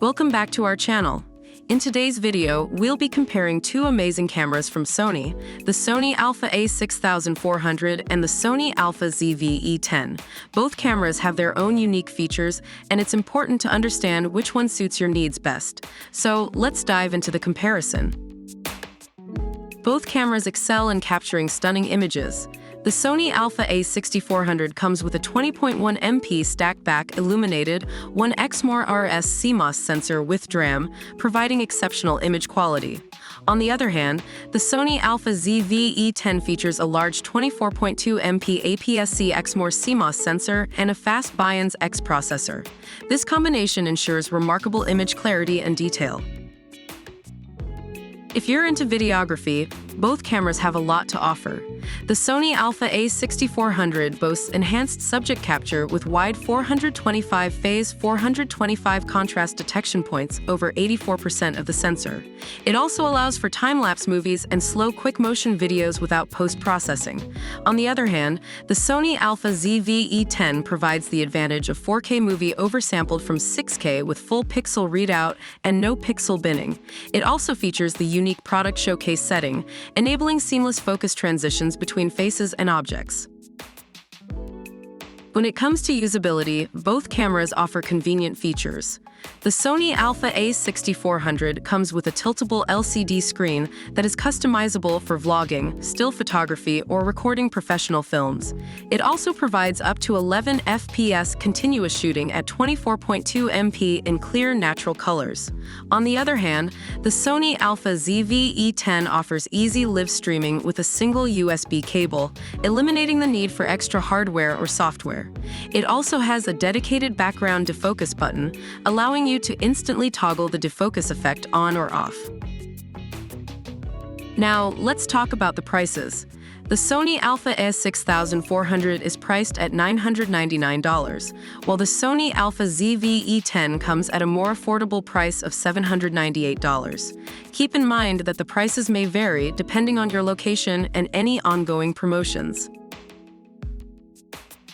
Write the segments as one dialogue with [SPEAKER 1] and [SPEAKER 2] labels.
[SPEAKER 1] Welcome back to our channel. In today's video, we'll be comparing two amazing cameras from Sony, the Sony Alpha a6400 and the Sony Alpha ZV-E10. Both cameras have their own unique features, and it's important to understand which one suits your needs best. So let's dive into the comparison. Both cameras excel in capturing stunning images. The Sony Alpha a6400 comes with a 20.1 MP stack-back illuminated 1x RS CMOS sensor with DRAM, providing exceptional image quality. On the other hand, the Sony Alpha ZV-E10 features a large 24.2 MP APS-C XMOR CMOS sensor and a fast Bions X processor. This combination ensures remarkable image clarity and detail. If you're into videography, both cameras have a lot to offer. The Sony Alpha a6400 boasts enhanced subject capture with wide 425-phase 425 contrast detection points over 84% of the sensor. It also allows for time-lapse movies and slow quick-motion videos without post-processing. On the other hand, the Sony Alpha ZV-E10 provides the advantage of 4K movie oversampled from 6K with full pixel readout and no pixel binning. It also features the unique product showcase setting, enabling seamless focus transitions between faces and objects. When it comes to usability, both cameras offer convenient features. The Sony Alpha a6400 comes with a tiltable LCD screen that is customizable for vlogging, still photography, or recording professional films. It also provides up to 11 FPS continuous shooting at 24.2 MP in clear, natural colors. On the other hand, the Sony Alpha ZV-E10 offers easy live streaming with a single USB cable, eliminating the need for extra hardware or software. It also has a dedicated background defocus button, allowing you to instantly toggle the defocus effect on or off. Now, let's talk about the prices. The Sony Alpha a6400 is priced at $999, while the Sony Alpha ZV-E10 comes at a more affordable price of $798. Keep in mind that the prices may vary depending on your location and any ongoing promotions.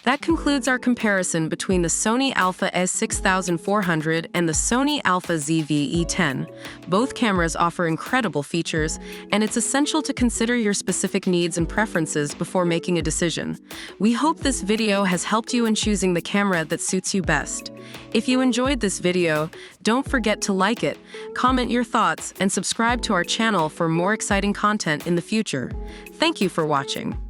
[SPEAKER 1] That concludes our comparison between the Sony Alpha a6400 and the Sony Alpha ZV-E10. Both cameras offer incredible features, and it's essential to consider your specific needs and preferences before making a decision. We hope this video has helped you in choosing the camera that suits you best. If you enjoyed this video, don't forget to like it, comment your thoughts, and subscribe to our channel for more exciting content in the future. Thank you for watching.